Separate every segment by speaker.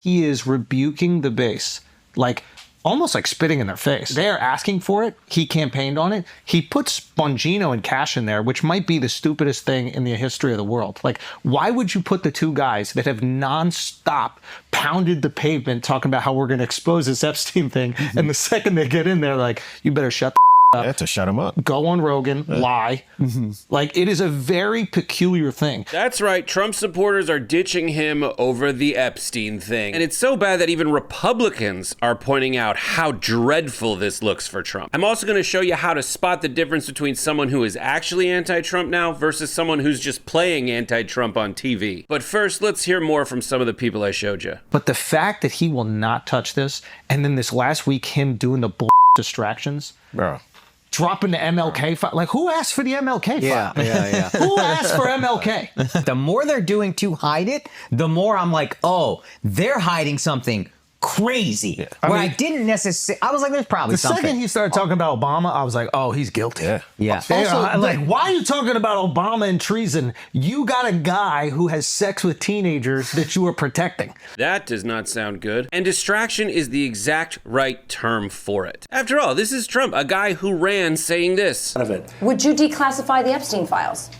Speaker 1: He is rebuking the base, like almost like spitting in their face. They're asking for it. He campaigned on it. He puts Bongino and Cash in there, which might be the stupidest thing in the history of the world. Like, why would you put the two guys that have nonstop pounded the pavement talking about how we're going to expose this Epstein thing, and the second they get in there, like, you better shut the up.
Speaker 2: Yeah, to shut him up.
Speaker 1: Go on Rogan, lie. Like, it is a very peculiar thing.
Speaker 3: That's right. Trump supporters are ditching him over the Epstein thing. And it's so bad that even Republicans are pointing out how dreadful this looks for Trump. I'm also going to show you how to spot the difference between someone who is actually anti-Trump now versus someone who's just playing anti-Trump on TV. But first, let's hear more from some of the people I showed you.
Speaker 1: But the fact that he will not touch this, and then this last week, him doing the distractions.
Speaker 2: Bro.
Speaker 1: Dropping the MLK file. Like, who asked for the MLK file?
Speaker 4: Yeah.
Speaker 1: Who asked for MLK?
Speaker 4: The more they're doing to hide it, the more I'm like, oh, they're hiding something crazy. Yeah. I didn't necessarily, I was like, there's probably something.
Speaker 1: The second he started talking about Obama, I was like, oh, he's guilty.
Speaker 4: Yeah.
Speaker 1: Also, like, why are you talking about Obama and treason? You got a guy who has sex with teenagers that you are protecting.
Speaker 3: That does not sound good. And distraction is the exact right term for it. After all, this is Trump, a guy who ran saying this.
Speaker 5: Would you declassify the Epstein files?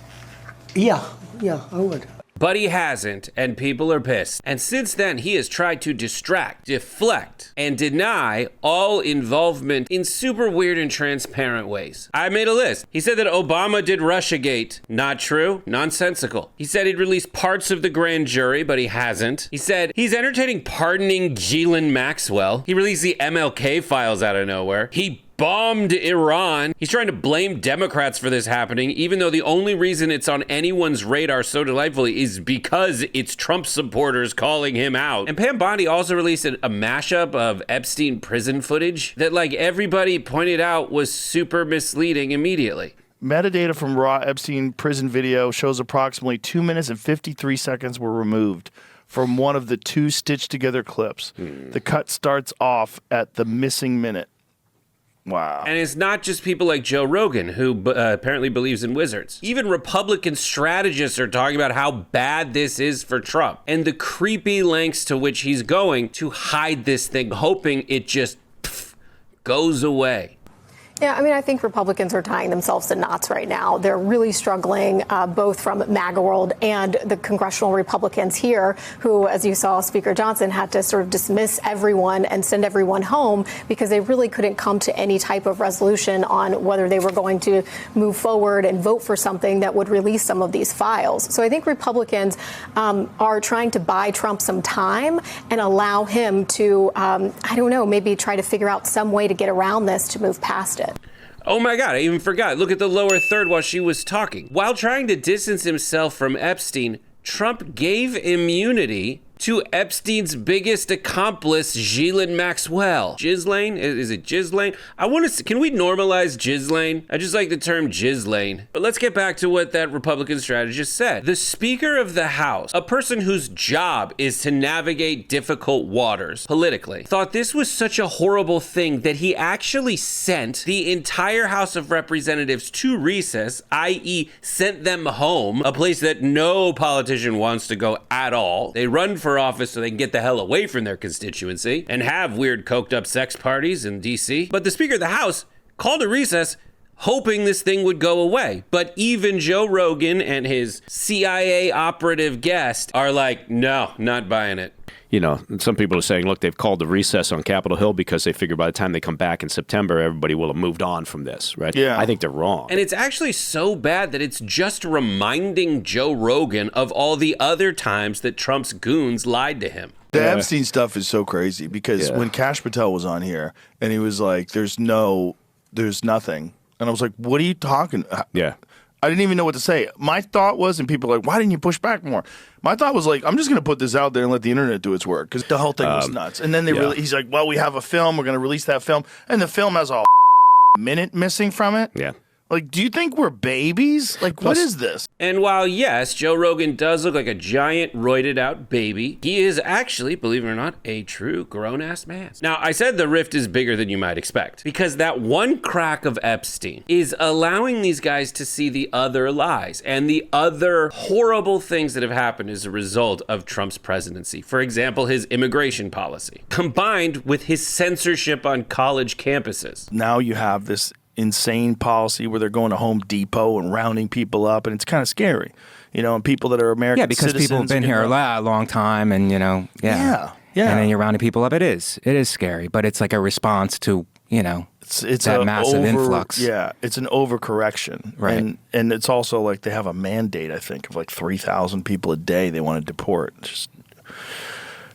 Speaker 6: Yeah, I would.
Speaker 3: But he hasn't, and people are pissed. And since then, he has tried to distract, deflect, and deny all involvement in super weird and transparent ways. I made a list. He said that Obama did Russiagate. Not true. Nonsensical. He said he'd release parts of the grand jury, but he hasn't. He said he's entertaining pardoning Ghislaine Maxwell. He released the MLK files out of nowhere. He bombed Iran. He's trying to blame Democrats for this happening, even though the only reason it's on anyone's radar so delightfully is because it's Trump supporters calling him out. And Pam Bondi also released a mashup of Epstein prison footage that, like everybody pointed out, was super misleading immediately.
Speaker 7: Metadata from raw Epstein prison video shows approximately 2 minutes and 53 seconds were removed from one of the two stitched together clips. The cut starts off at the missing minute. Wow.
Speaker 3: And it's not just people like Joe Rogan, who apparently believes in wizards. Even Republican strategists are talking about how bad this is for Trump and the creepy lengths to which he's going to hide this thing, hoping it just goes away.
Speaker 8: Yeah, I mean, I think Republicans are tying themselves to knots right now. They're really struggling, both from MAGA world and the congressional Republicans here, who, as you saw, Speaker Johnson had to sort of dismiss everyone and send everyone home because they really couldn't come to any type of resolution on whether they were going to move forward and vote for something that would release some of these files. So I think Republicans are trying to buy Trump some time and allow him to, I don't know, maybe try to figure out some way to get around this to move past it.
Speaker 3: Oh my God, I even forgot. Look at the lower third while she was talking. While trying to distance himself from Epstein, Trump gave immunity to Epstein's biggest accomplice, Ghislaine Maxwell. Ghislaine? Is it Ghislaine? I want to see, can we normalize Ghislaine? I just like the term Ghislaine. But let's get back to what that Republican strategist said. The Speaker of the House, a person whose job is to navigate difficult waters politically, thought this was such a horrible thing that he actually sent the entire House of Representatives to recess, i.e. sent them home, a place that no politician wants to go at all. They run for office so they can get the hell away from their constituency and have weird coked up sex parties in DC. But the Speaker of the House called a recess hoping this thing would go away. But even Joe Rogan and his CIA operative guest are like, no, not buying it.
Speaker 9: You know, some people are saying, look, they've called the recess on Capitol Hill because they figure by the time they come back in September, everybody will have moved on from this, right?
Speaker 7: Yeah.
Speaker 9: I think they're wrong.
Speaker 3: And it's actually so bad that it's just reminding Joe Rogan of all the other times that Trump's goons lied to him.
Speaker 7: The Epstein stuff is so crazy because when Kash Patel was on here and he was like, there's nothing. And I was like, what are you talking about?
Speaker 9: Yeah.
Speaker 7: I didn't even know what to say. My thought was, and people are like, why didn't you push back more? My thought was like, I'm just going to put this out there and let the internet do its work because the whole thing was nuts. And then he's like, well, we have a film. We're going to release that film. And the film has a minute missing from it.
Speaker 9: Yeah.
Speaker 7: Like, do you think we're babies? Like, what is this?
Speaker 3: And while yes, Joe Rogan does look like a giant roided out baby, he is actually, believe it or not, a true grown-ass man. Now, I said the rift is bigger than you might expect, because that one crack of Epstein is allowing these guys to see the other lies and the other horrible things that have happened as a result of Trump's presidency. For example, his immigration policy, combined with his censorship on college campuses.
Speaker 7: Now you have this insane policy where they're going to Home Depot and rounding people up, and it's kind of scary, you know, and people that are American
Speaker 2: because people have been here a long time, and, you know, yeah. And then you're rounding people up. It is scary, but it's like a response to, you know, it's that massive influx.
Speaker 7: Yeah, it's an overcorrection.
Speaker 2: Right.
Speaker 7: And it's also like they have a mandate, I think, of like 3,000 people a day they want to deport. Just,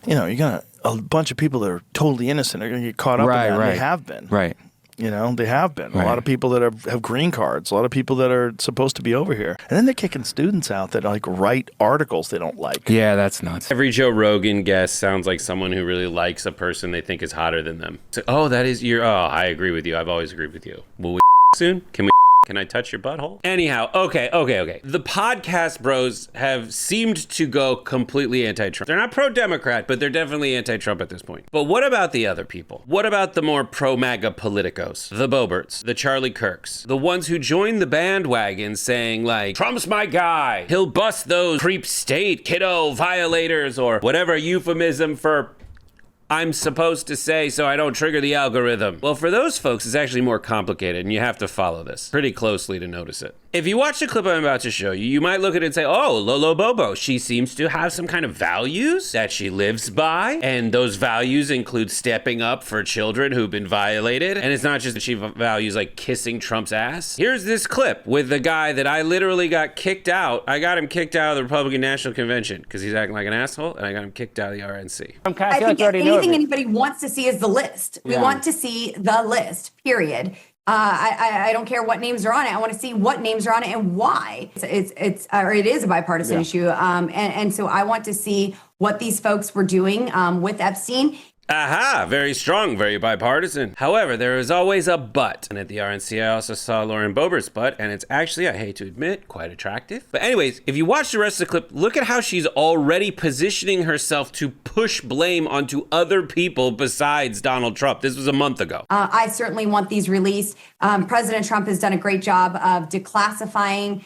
Speaker 7: you know, you got a bunch of people that are totally innocent are going to get caught up in that, and they have been.
Speaker 2: Right.
Speaker 7: You know, they have been. A lot of people that have green cards, a lot of people that are supposed to be over here. And then they're kicking students out that like write articles they don't like.
Speaker 2: Yeah, that's nuts.
Speaker 3: Every Joe Rogan guest sounds like someone who really likes a person they think is hotter than them. So, I agree with you. I've always agreed with you. Will we soon? Can I touch your butthole? Anyhow, okay. The podcast bros have seemed to go completely anti-Trump. They're not pro-Democrat, but they're definitely anti-Trump at this point. But what about the other people? What about the more pro-MAGA politicos? The Boberts, the Charlie Kirks, the ones who joined the bandwagon saying like, Trump's my guy. He'll bust those creep state kiddo violators or whatever euphemism for I'm supposed to say so I don't trigger the algorithm. Well, for those folks, it's actually more complicated, and you have to follow this pretty closely to notice it. If you watch the clip I'm about to show you, you might look at it and say, oh, Lolo Bobo, she seems to have some kind of values that she lives by, and those values include stepping up for children who've been violated, and it's not just that she values like kissing Trump's ass. Here's this clip with the guy that I literally got kicked out. I got him kicked out of the Republican National Convention because he's acting like an asshole, and I got him kicked out of the RNC.
Speaker 10: I think anything anybody wants to see is the list. We want to see the list, period. I don't care what names are on it. I want to see what names are on it and why. It is a bipartisan issue. And so I want to see what these folks were doing with Epstein.
Speaker 3: Aha, very strong, very bipartisan. However, there is always a but. And at the RNC, I also saw Lauren Boebert's butt, and it's actually, I hate to admit, quite attractive. But anyways, if you watch the rest of the clip, look at how she's already positioning herself to push blame onto other people besides Donald Trump. This was a month ago.
Speaker 10: I certainly want these released. President Trump has done a great job of declassifying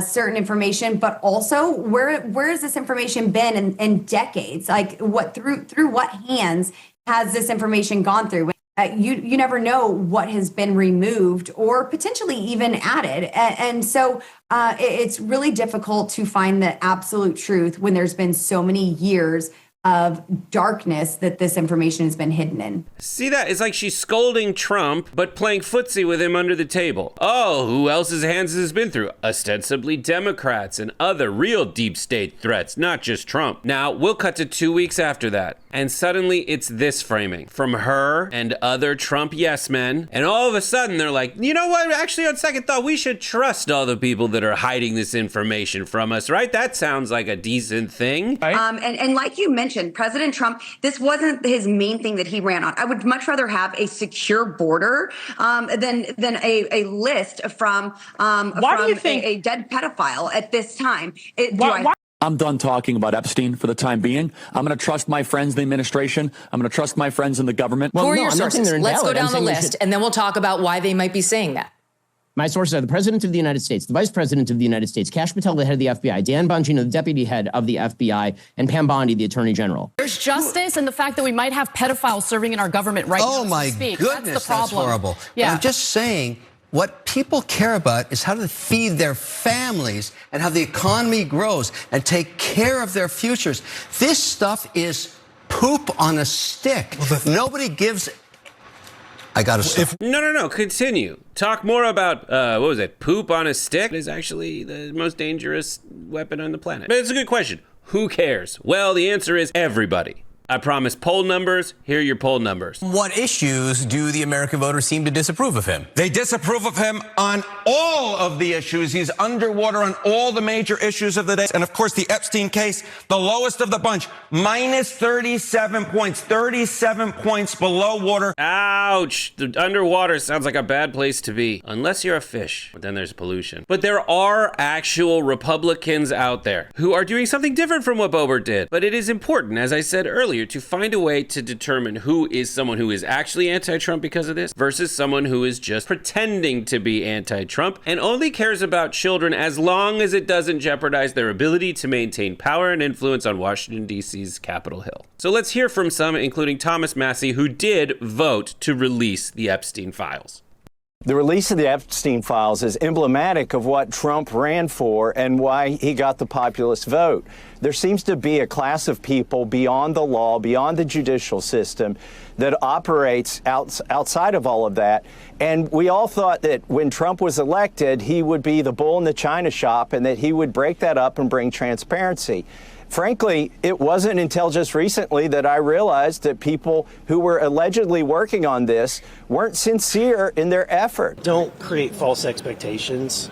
Speaker 10: certain information, but also where has this information been in decades? Like what through what hands has this information gone through? You never know what has been removed or potentially even added. And so it's really difficult to find the absolute truth when there's been so many years of darkness that this information has been hidden in.
Speaker 3: See that? It's like she's scolding Trump, but playing footsie with him under the table. Oh, who else's hands has been through? Ostensibly Democrats and other real deep state threats, not just Trump. Now, we'll cut to 2 weeks after that, and suddenly it's this framing from her and other Trump yes men, and all of a sudden they're like, you know what? Actually, on second thought, we should trust all the people that are hiding this information from us, right? That sounds like a decent thing.
Speaker 10: Right? And like you mentioned, President Trump, this wasn't his main thing that he ran on. I would much rather have a secure border than a list from a dead pedophile at this time.
Speaker 11: I'm done talking about Epstein for the time being. I'm going to trust my friends in the administration. I'm going to trust my friends in the government.
Speaker 12: Who are your sources? Let's go down the list, and then we'll talk about why they might be saying that.
Speaker 13: My sources are the President of the United States, the Vice President of the United States, Kash Patel, the head of the FBI, Dan Bongino, the Deputy Head of the FBI, and Pam Bondi, the Attorney General.
Speaker 14: There's justice and the fact that we might have pedophiles serving in our government right now.
Speaker 15: Oh, my goodness, that's horrible.
Speaker 14: Yeah.
Speaker 15: I'm just saying, what people care about is how to feed their families and how the economy grows and take care of their futures. This stuff is poop on a stick. Nobody gives... I gotta stop.
Speaker 3: No, continue. Talk more about, poop on a stick is actually the most dangerous weapon on the planet. But it's a good question. Who cares? Well, the answer is everybody. I promise poll numbers. Here are your poll numbers.
Speaker 16: What issues do the American voters seem to disapprove of him?
Speaker 17: They disapprove of him on all of the issues. He's underwater on all the major issues of the day. And of course, the Epstein case, the lowest of the bunch, minus 37 points, 37 points below water.
Speaker 3: Ouch. The underwater sounds like a bad place to be, unless you're a fish, but then there's pollution. But there are actual Republicans out there who are doing something different from what Boebert did. But it is important, as I said earlier, to find a way to determine who is someone who is actually anti-Trump because of this versus someone who is just pretending to be anti-Trump and only cares about children as long as it doesn't jeopardize their ability to maintain power and influence on Washington, D.C.'s Capitol Hill. So let's hear from some, including Thomas Massie, who did vote to release the Epstein files.
Speaker 18: The release of the Epstein files is emblematic of what Trump ran for and why he got the populist vote. There seems to be a class of people beyond the law, beyond the judicial system, that operates outside of all of that. And we all thought that when Trump was elected, he would be the bull in the china shop and that he would break that up and bring transparency. Frankly, it wasn't until just recently that I realized that people who were allegedly working on this weren't sincere in their effort.
Speaker 6: Don't create false expectations.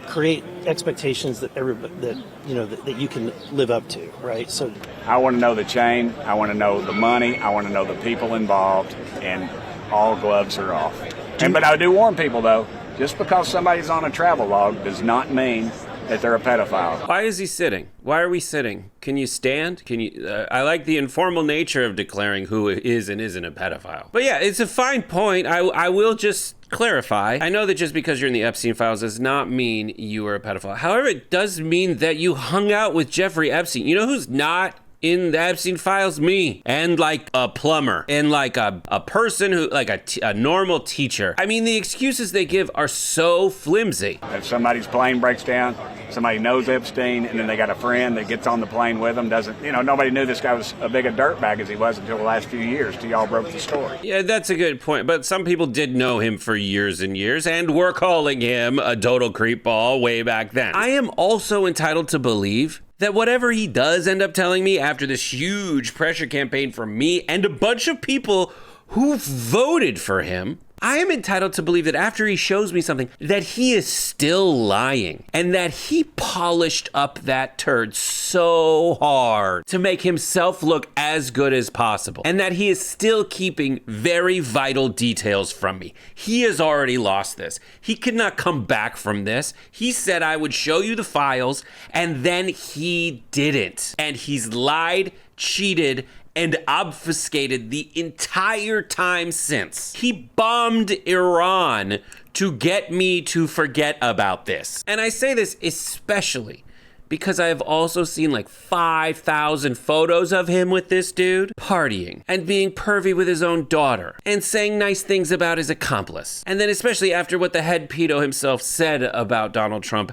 Speaker 6: Create expectations that that you can live up to, right? So
Speaker 19: I want to know the chain, I want to know the money, I want to know the people involved, and all gloves are off. But I do warn people, though, just because somebody's on a travel log does not mean that they're a pedophile.
Speaker 3: Why is he sitting? Why are we sitting? Can you stand? Can you? I like the informal nature of declaring who is and isn't a pedophile. But yeah, it's a fine point. I will just clarify. I know that just because you're in the Epstein files does not mean you are a pedophile. However, it does mean that you hung out with Jeffrey Epstein. You know who's not in the Epstein files? Me. And like a plumber. And like a person who, like a normal teacher. I mean, the excuses they give are so flimsy.
Speaker 19: If somebody's plane breaks down, somebody knows Epstein, and then they got a friend that gets on the plane with them, nobody knew this guy was a big a dirtbag as he was until the last few years, till y'all broke the story.
Speaker 3: Yeah, that's a good point. But some people did know him for years and years, and were calling him a total creepball way back then. I am also entitled to believe that whatever he does end up telling me after this huge pressure campaign from me and a bunch of people who voted for him, I am entitled to believe that after he shows me something, that he is still lying and that he polished up that turd so hard to make himself look as good as possible and that he is still keeping very vital details from me. He has already lost this. He could not come back from this. He said I would show you the files and then he didn't. And he's lied, cheated, and obfuscated the entire time since. He bombed Iran to get me to forget about this. And I say this especially because I have also seen like 5,000 photos of him with this dude partying and being pervy with his own daughter and saying nice things about his accomplice. And then especially after what the head pedo himself said about Donald Trump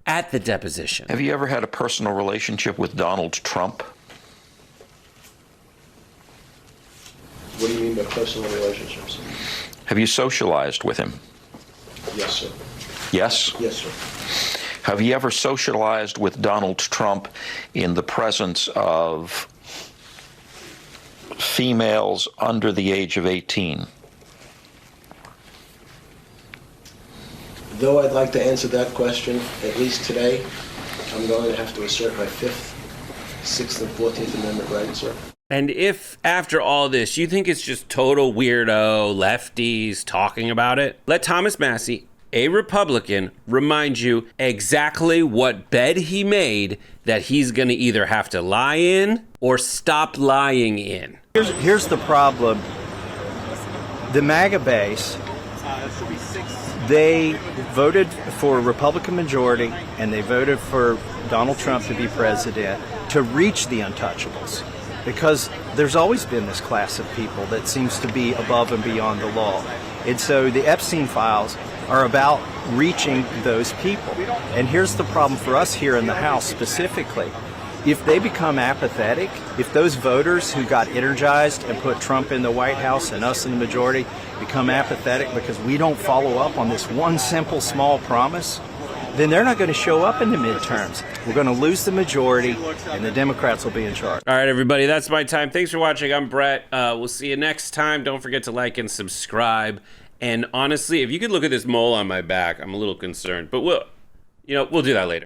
Speaker 3: at the deposition.
Speaker 20: Have you ever had a personal relationship with Donald Trump?
Speaker 21: What do you mean by personal relationships?
Speaker 20: Have you socialized with him?
Speaker 21: Yes, sir.
Speaker 20: Yes?
Speaker 21: Yes, sir.
Speaker 20: Have you ever socialized with Donald Trump in the presence of females under the age of 18?
Speaker 21: Though I'd like to answer that question, at least today, I'm going to have to assert my 5th, 6th, and 14th Amendment rights, sir.
Speaker 3: And if, after all this, you think it's just total weirdo lefties talking about it, let Thomas Massie, a Republican, remind you exactly what bed he made that he's going to either have to lie in or stop lying in.
Speaker 22: Here's the problem. The MAGA base, they voted for a Republican majority and they voted for Donald Trump to be president to reach the untouchables. Because there's always been this class of people that seems to be above and beyond the law. And so the Epstein files are about reaching those people. And here's the problem for us here in the House specifically. If they become apathetic, if those voters who got energized and put Trump in the White House and us in the majority become apathetic because we don't follow up on this one simple small promise, then they're not going to show up in the midterms. We're going to lose the majority, and the Democrats will be in charge.
Speaker 3: All right, everybody, that's my time. Thanks for watching. I'm Brett. We'll see you next time. Don't forget to like and subscribe. And honestly, if you could look at this mole on my back, I'm a little concerned. But we'll do that later.